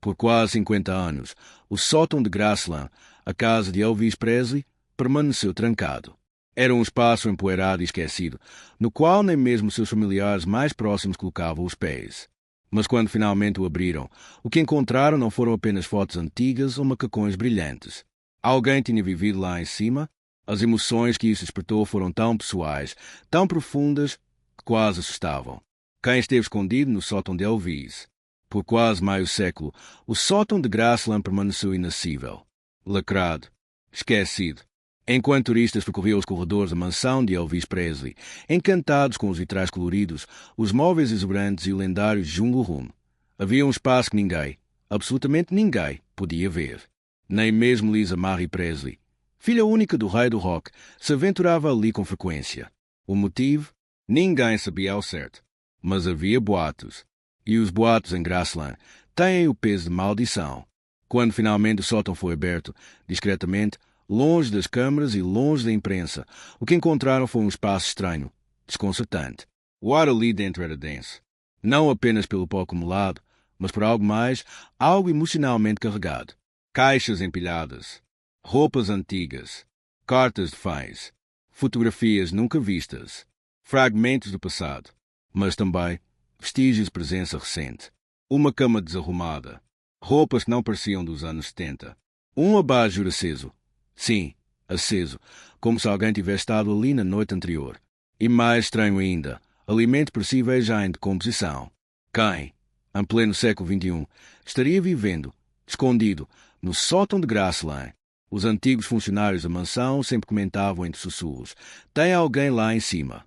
Por quase 50 anos, o sótão de Graceland, a casa de Elvis Presley, permaneceu trancado. Era um espaço empoeirado e esquecido, no qual nem mesmo seus familiares mais próximos colocavam os pés. Mas quando finalmente o abriram, o que encontraram não foram apenas fotos antigas ou macacões brilhantes. Alguém tinha vivido lá em cima. As emoções que isso despertou foram tão pessoais, tão profundas, que quase assustavam. Quem esteve escondido no sótão de Elvis? Por quase meio século, o sótão de Graceland permaneceu inacessível, lacrado, esquecido, enquanto turistas percorriam os corredores da mansão de Elvis Presley, encantados com os vitrais coloridos, os móveis exuberantes e o lendário Jungle Room. Havia um espaço que ninguém, absolutamente ninguém, podia ver. Nem mesmo Lisa Marie Presley, filha única do rei do rock, se aventurava ali com frequência. O motivo? Ninguém sabia ao certo. Mas havia boatos. E os boatos em Graceland têm o peso de maldição. Quando finalmente o sótão foi aberto, discretamente, longe das câmaras e longe da imprensa, o que encontraram foi um espaço estranho, desconcertante. O ar ali dentro era denso. Não apenas pelo pó acumulado, mas por algo mais, algo emocionalmente carregado. Caixas empilhadas, roupas antigas, cartas de fãs, fotografias nunca vistas, fragmentos do passado, mas também vestígios de presença recente. Uma cama desarrumada, roupas que não pareciam dos anos 70, um abajur aceso. Sim, aceso, como se alguém tivesse estado ali na noite anterior. E mais estranho ainda, alimentos perecíveis já em decomposição. Quem, em pleno século XXI, estaria vivendo, escondido, no sótão de Graceland? Os antigos funcionários da mansão sempre comentavam entre sussurros: tem alguém lá em cima.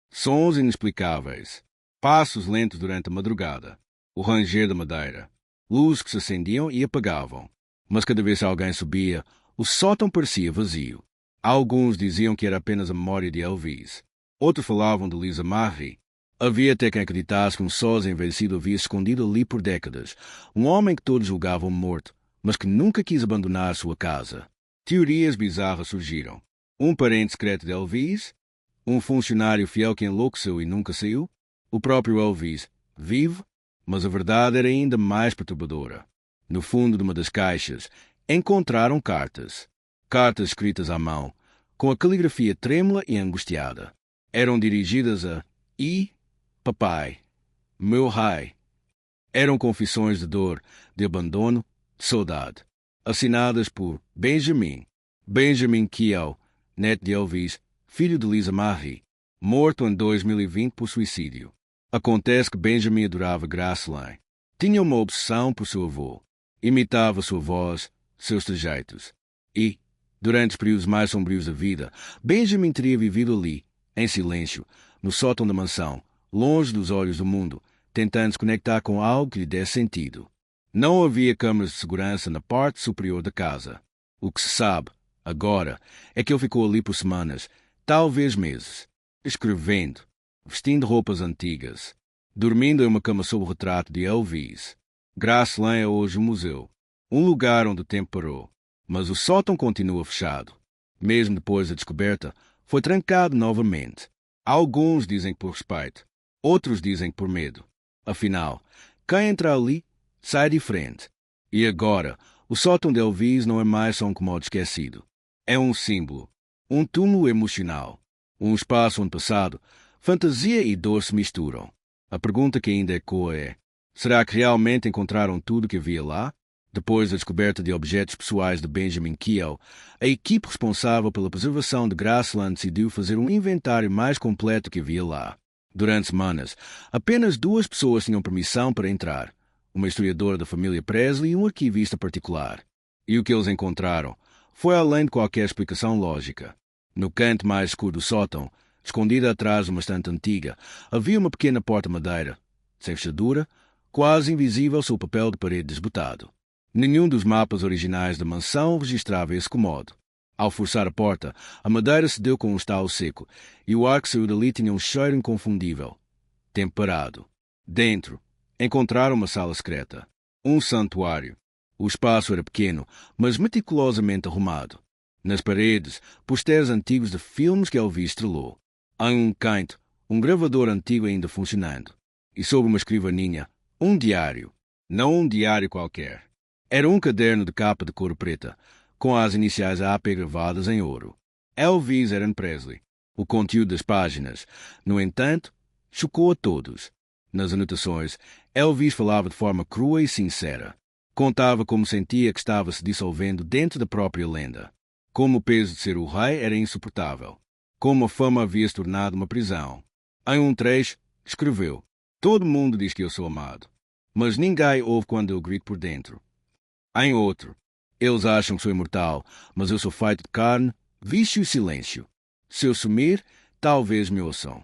Sons inexplicáveis. Passos lentos durante a madrugada. O ranger da madeira. Luzes que se acendiam e apagavam. Mas cada vez que alguém subia, o sótão parecia vazio. Alguns diziam que era apenas a memória de Elvis. Outros falavam de Lisa Marie. Havia até quem acreditasse que um sósia envelhecido havia se escondido ali por décadas. Um homem que todos julgavam morto, mas que nunca quis abandonar sua casa. Teorias bizarras surgiram. Um parente secreto de Elvis? Um funcionário fiel que enlouqueceu e nunca saiu? O próprio Elvis vive? Mas a verdade era ainda mais perturbadora. No fundo de uma das caixas, encontraram cartas. Cartas escritas à mão, com a caligrafia trêmula e angustiada. Eram dirigidas a papai, meu rei. Eram confissões de dor, de abandono, de saudade. Assinadas por Benjamin Keough, neto de Elvis, filho de Lisa Marie, morto em 2020 por suicídio. Acontece que Benjamin adorava Graceland. Tinha uma obsessão por seu avô. Imitava sua voz, seus trejeitos. E, durante os períodos mais sombrios da vida, Benjamin teria vivido ali, em silêncio, no sótão da mansão, longe dos olhos do mundo, tentando se conectar com algo que lhe desse sentido. Não havia câmaras de segurança na parte superior da casa. O que se sabe, agora, é que ele ficou ali por semanas, talvez meses, escrevendo, vestindo roupas antigas, dormindo em uma cama sob o retrato de Elvis. Graceland é hoje um museu, um lugar onde o tempo parou, mas o sótão continua fechado. Mesmo depois da descoberta, foi trancado novamente. Alguns dizem que por respeito, outros dizem que por medo. Afinal, quem entra ali, sai diferente. E agora, o sótão de Elvis não é mais só um cômodo esquecido. É um símbolo, um túmulo emocional, um espaço onde passado, fantasia e dor se misturam. A pergunta que ainda ecoa é: será que realmente encontraram tudo o que havia lá? Depois da descoberta de objetos pessoais de Benjamin Keough, a equipe responsável pela preservação de Graceland decidiu fazer um inventário mais completo que havia lá. Durante semanas, apenas 2 pessoas tinham permissão para entrar: uma historiadora da família Presley e um arquivista particular. E o que eles encontraram foi além de qualquer explicação lógica. No canto mais escuro do sótão, escondida atrás de uma estante antiga, havia uma pequena porta-madeira, sem fechadura, quase invisível sob o papel de parede desbotado. Nenhum dos mapas originais da mansão registrava esse cômodo. Ao forçar a porta, a madeira cedeu com um estalo seco, e o ar que saiu dali tinha um cheiro inconfundível. Tempo parado. Dentro, encontraram uma sala secreta. Um santuário. O espaço era pequeno, mas meticulosamente arrumado. Nas paredes, posters antigos de filmes que Elvis estrelou. Em um canto, um gravador antigo ainda funcionando. E sob uma escrivaninha, um diário. Não um diário qualquer. Era um caderno de capa de cor preta, com as iniciais AP gravadas em ouro. Elvis Aaron Presley. O conteúdo das páginas, no entanto, chocou a todos. Nas anotações, Elvis falava de forma crua e sincera. Contava como sentia que estava se dissolvendo dentro da própria lenda. Como o peso de ser o rei era insuportável. Como a fama havia se tornado uma prisão. Em um trecho, escreveu: "Todo mundo diz que eu sou amado, mas ninguém ouve quando eu grito por dentro." Em outro, "Eles acham que sou imortal, mas eu sou feito de carne, vício e silêncio. Se eu sumir, talvez me ouçam."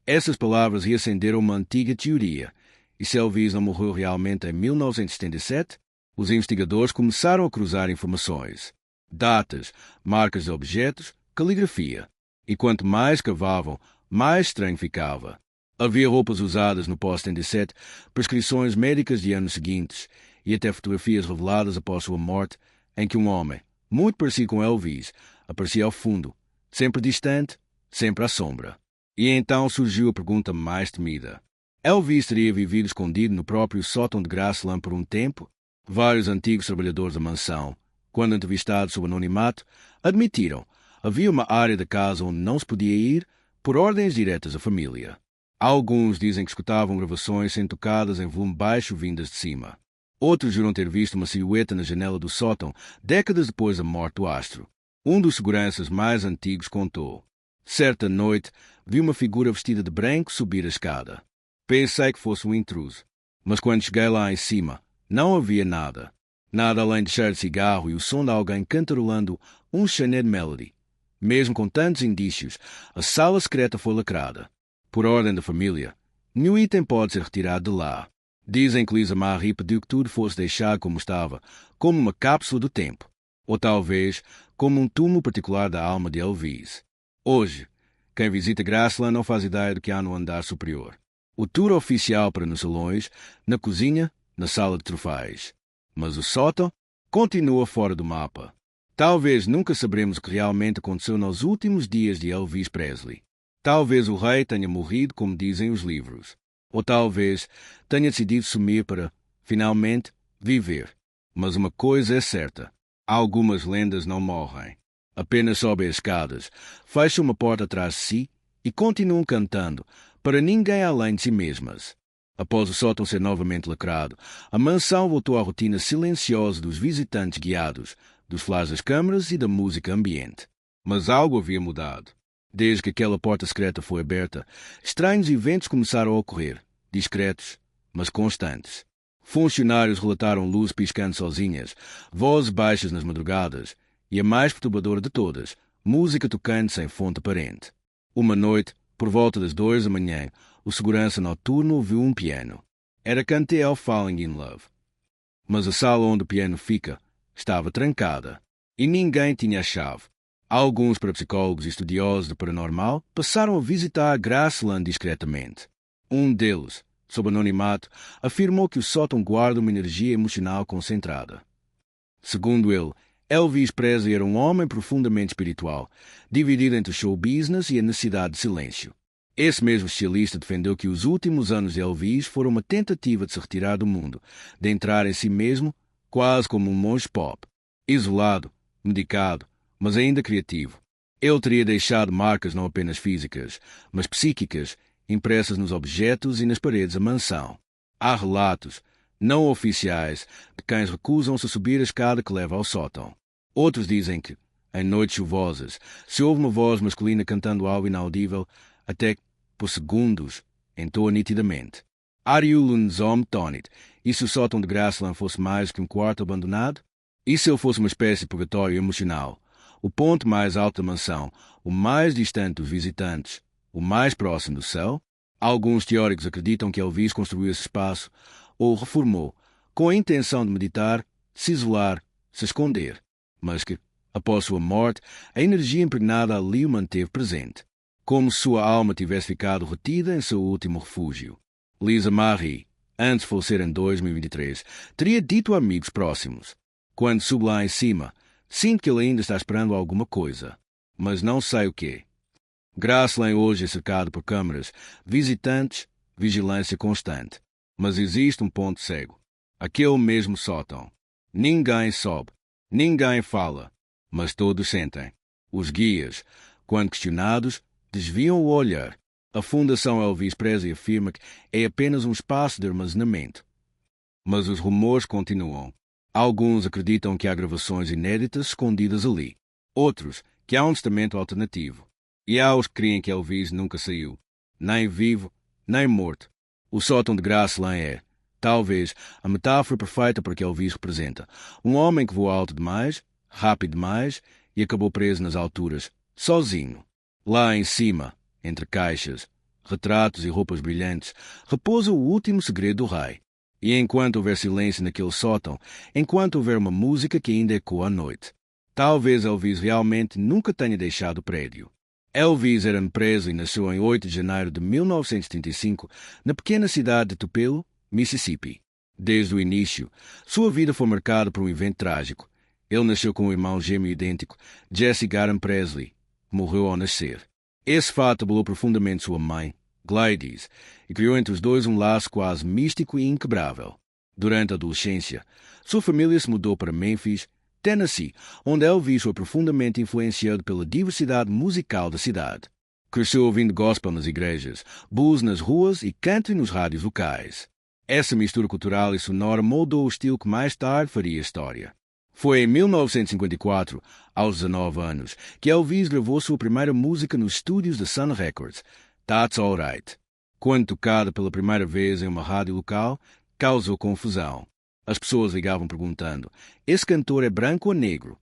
Essas palavras reacenderam uma antiga teoria. E se Elvis não morreu realmente em 1977? Os investigadores começaram a cruzar informações. Datas, marcas de objetos, caligrafia. E quanto mais cavavam, mais estranho ficava. Havia roupas usadas no pós-77, prescrições médicas de anos seguintes, e até fotografias reveladas após sua morte, em que um homem, muito parecido com Elvis, aparecia ao fundo, sempre distante, sempre à sombra. E então surgiu a pergunta mais temida. Elvis teria vivido escondido no próprio sótão de Graceland por um tempo? Vários antigos trabalhadores da mansão, quando entrevistados sob anonimato, admitiram havia uma área da casa onde não se podia ir por ordens diretas da família. Alguns dizem que escutavam gravações sendo tocadas em volume baixo vindas de cima. Outros juram ter visto uma silhueta na janela do sótão décadas depois da morte do astro. Um dos seguranças mais antigos contou: "Certa noite, vi uma figura vestida de branco subir a escada. Pensei que fosse um intruso, mas quando cheguei lá em cima, não havia nada. Nada além de cheiro de cigarro e o som de alguém cantarolando um Sinead Melody. Mesmo com tantos indícios, a sala secreta foi lacrada. Por ordem da família, nenhum item pode ser retirado de lá. Dizem que Lisa Marie pediu que tudo fosse deixado como estava, como uma cápsula do tempo, ou talvez como um túmulo particular da alma de Elvis. Hoje, quem visita Graceland não faz ideia do que há no andar superior. O tour oficial para nos salões, na cozinha, na sala de troféus. Mas o sótão continua fora do mapa. Talvez nunca saberemos o que realmente aconteceu nos últimos dias de Elvis Presley. Talvez o rei tenha morrido, como dizem os livros. Ou talvez tenha decidido sumir para, finalmente, viver. Mas uma coisa é certa: algumas lendas não morrem. Apenas sobem as escadas, fecham uma porta atrás de si e continuam cantando para ninguém além de si mesmas. Após o sótão ser novamente lacrado, a mansão voltou à rotina silenciosa dos visitantes guiados, dos flashes das câmaras e da música ambiente. Mas algo havia mudado. Desde que aquela porta secreta foi aberta, estranhos eventos começaram a ocorrer, discretos, mas constantes. Funcionários relataram luzes piscando sozinhas, vozes baixas nas madrugadas e, a mais perturbadora de todas, música tocando sem fonte aparente. Uma noite, por volta das 2 da manhã, o segurança noturno ouviu um piano. Era Cantel Falling in Love. Mas a sala onde o piano fica estava trancada e ninguém tinha a chave. Alguns parapsicólogos e estudiosos do paranormal passaram a visitar Graceland discretamente. Um deles, sob anonimato, afirmou que o sótão guarda uma energia emocional concentrada. Segundo ele, Elvis Presley era um homem profundamente espiritual, dividido entre o show business e a necessidade de silêncio. Esse mesmo especialista defendeu que os últimos anos de Elvis foram uma tentativa de se retirar do mundo, de entrar em si mesmo, quase como um monge pop, isolado, medicado, mas ainda criativo. Ele teria deixado marcas não apenas físicas, mas psíquicas, impressas nos objetos e nas paredes da mansão. Há relatos, não oficiais, de cães recusam-se a subir a escada que leva ao sótão. Outros dizem que, em noites chuvosas, se ouve uma voz masculina cantando algo inaudível, até que, por segundos, entoa nitidamente. Are you Lunzom Tonit? E se o sótão de Graceland fosse mais que um quarto abandonado? E se ele fosse uma espécie de purgatório emocional? O ponto mais alto da mansão, o mais distante dos visitantes, o mais próximo do céu? Alguns teóricos acreditam que Elvis construiu esse espaço ou o reformou, com a intenção de meditar, se isolar, se esconder, mas que, após sua morte, a energia impregnada ali o manteve presente, como se sua alma tivesse ficado retida em seu último refúgio. Lisa Marie, antes de falecer em 2023, teria dito a amigos próximos: "Quando subo lá em cima, sinto que ele ainda está esperando alguma coisa, mas não sei o quê." Graceland hoje é cercado por câmaras, visitantes, vigilância constante. Mas existe um ponto cego. Aquele mesmo sótão. Ninguém sobe, ninguém fala, mas todos sentem. Os guias, quando questionados, desviam o olhar. A Fundação Elvis Presley afirma que é apenas um espaço de armazenamento. Mas os rumores continuam. Alguns acreditam que há gravações inéditas escondidas ali. Outros, que há um testamento alternativo. E há os que creem que Elvis nunca saiu, nem vivo, nem morto. O sótão de Graceland é, talvez, a metáfora perfeita para o que Elvis representa. Um homem que voou alto demais, rápido demais e acabou preso nas alturas, sozinho. Lá em cima, entre caixas, retratos e roupas brilhantes, repousa o último segredo do rei. E enquanto houver silêncio naquele sótão, enquanto houver uma música que ainda ecoa à noite, talvez Elvis realmente nunca tenha deixado o prédio. Elvis era preso e nasceu em 8 de janeiro de 1935, na pequena cidade de Tupelo, Mississippi. Desde o início, sua vida foi marcada por um evento trágico. Ele nasceu com um irmão gêmeo idêntico, Jesse Garan Presley, que morreu ao nascer. Esse fato abalou profundamente sua mãe, Gladys, e criou entre os dois um laço quase místico e inquebrável. Durante a adolescência, sua família se mudou para Memphis, Tennessee, onde Elvis foi profundamente influenciado pela diversidade musical da cidade. Cresceu ouvindo gospel nas igrejas, blues nas ruas e country nos rádios locais. Essa mistura cultural e sonora moldou o estilo que mais tarde faria história. Foi em 1954, aos 19 anos, que Elvis gravou sua primeira música nos estúdios da Sun Records, That's Alright. Quando tocada pela primeira vez em uma rádio local, causou confusão. As pessoas ligavam perguntando, esse cantor é branco ou negro?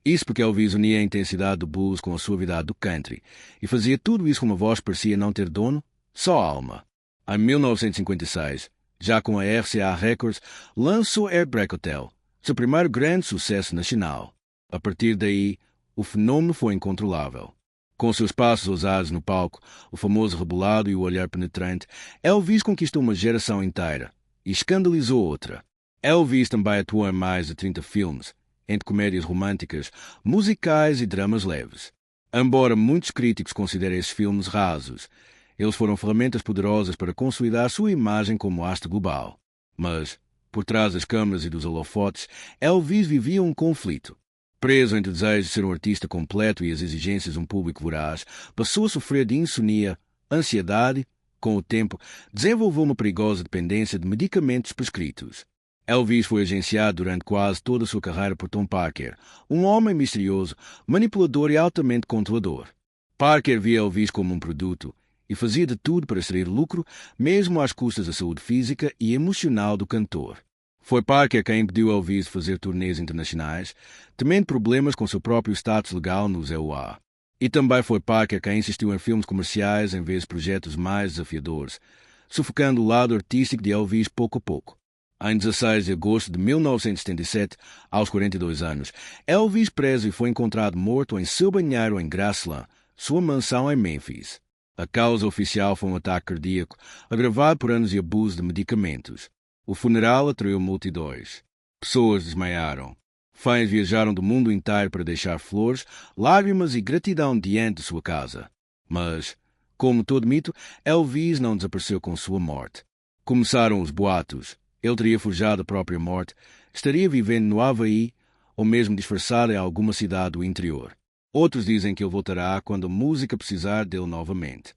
Isso porque Elvis unia a intensidade do blues com a suavidade do country, e fazia tudo isso com uma voz que parecia não ter dono, só alma. Em 1956, já com a RCA Records, lançou Heartbreak Hotel, seu primeiro grande sucesso nacional. A partir daí, o fenômeno foi incontrolável. Com seus passos ousados no palco, o famoso rebolado e o olhar penetrante, Elvis conquistou uma geração inteira e escandalizou outra. Elvis também atuou em mais de 30 filmes, entre comédias românticas, musicais e dramas leves. Embora muitos críticos considerem esses filmes rasos, eles foram ferramentas poderosas para consolidar sua imagem como astro global. Mas, por trás das câmaras e dos holofotes, Elvis vivia um conflito. Preso entre o desejo de ser um artista completo e as exigências de um público voraz, passou a sofrer de insônia, ansiedade. Com o tempo, desenvolveu uma perigosa dependência de medicamentos prescritos. Elvis foi agenciado durante quase toda a sua carreira por Tom Parker, um homem misterioso, manipulador e altamente controlador. Parker via Elvis como um produto e fazia de tudo para extrair lucro, mesmo às custas da saúde física e emocional do cantor. Foi Parker quem impediu Elvis de fazer turnês internacionais, temendo problemas com seu próprio status legal nos EUA. E também foi Parker quem insistiu em filmes comerciais em vez de projetos mais desafiadores, sufocando o lado artístico de Elvis pouco a pouco. Em 16 de agosto de 1977, aos 42 anos, Elvis Presley foi encontrado morto em seu banheiro em Graceland, sua mansão em Memphis. A causa oficial foi um ataque cardíaco, agravado por anos de abuso de medicamentos. O funeral atraiu multidões. Pessoas desmaiaram. Fãs viajaram do mundo inteiro para deixar flores, lágrimas e gratidão diante de sua casa. Mas, como todo mito, Elvis não desapareceu com sua morte. Começaram os boatos. Ele teria forjado a própria morte, estaria vivendo no Havaí ou mesmo disfarçado em alguma cidade do interior. Outros dizem que ele voltará quando a música precisar dele novamente.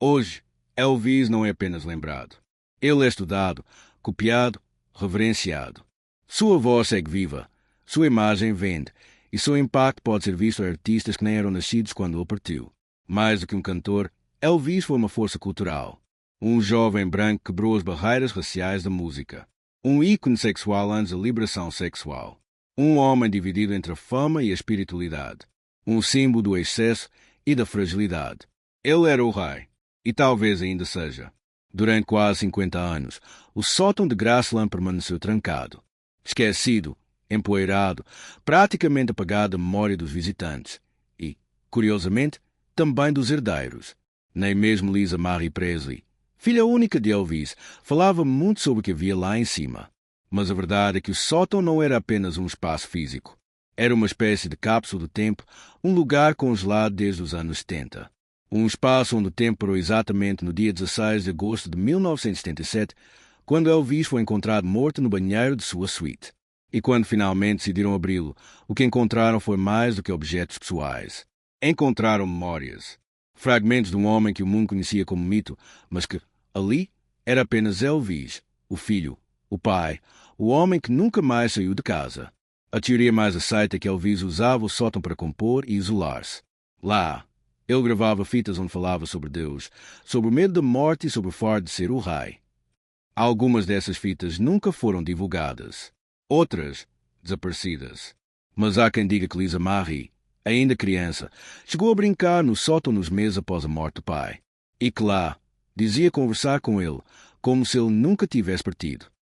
Hoje, Elvis não é apenas lembrado. Ele é estudado, copiado, reverenciado. Sua voz segue viva, sua imagem vende, e seu impacto pode ser visto a artistas que nem eram nascidos quando ele partiu. Mais do que um cantor, Elvis foi uma força cultural. Um jovem branco quebrou as barreiras raciais da música. Um ícone sexual antes da liberação sexual. Um homem dividido entre a fama e a espiritualidade. Um símbolo do excesso e da fragilidade. Ele era o rei, e talvez ainda seja. Durante quase 50 anos, o sótão de Graceland permaneceu trancado. Esquecido, empoeirado, praticamente apagado da memória dos visitantes. E, curiosamente, também dos herdeiros. Nem mesmo Lisa Marie Presley, filha única de Elvis, falava muito sobre o que havia lá em cima. Mas a verdade é que o sótão não era apenas um espaço físico. Era uma espécie de cápsula do tempo, um lugar congelado desde os anos 70. Um espaço onde o tempo parou exatamente no dia 16 de agosto de 1977, quando Elvis foi encontrado morto no banheiro de sua suíte. E quando finalmente decidiram abri-lo, o que encontraram foi mais do que objetos pessoais. Encontraram memórias. Fragmentos de um homem que o mundo conhecia como mito, mas que, ali, era apenas Elvis, o filho, o pai, o homem que nunca mais saiu de casa. A teoria mais aceita é que Elvis usava o sótão para compor e isolar-se. Lá, ele gravava fitas onde falava sobre Deus, sobre o medo da morte e sobre o fardo de ser o rei. Algumas dessas fitas nunca foram divulgadas. Outras, desaparecidas. Mas há quem diga que Lisa Marie, ainda criança, chegou a brincar no sótão nos meses após a morte do pai. E que lá, dizia conversar com ele, como se ele nunca tivesse partido.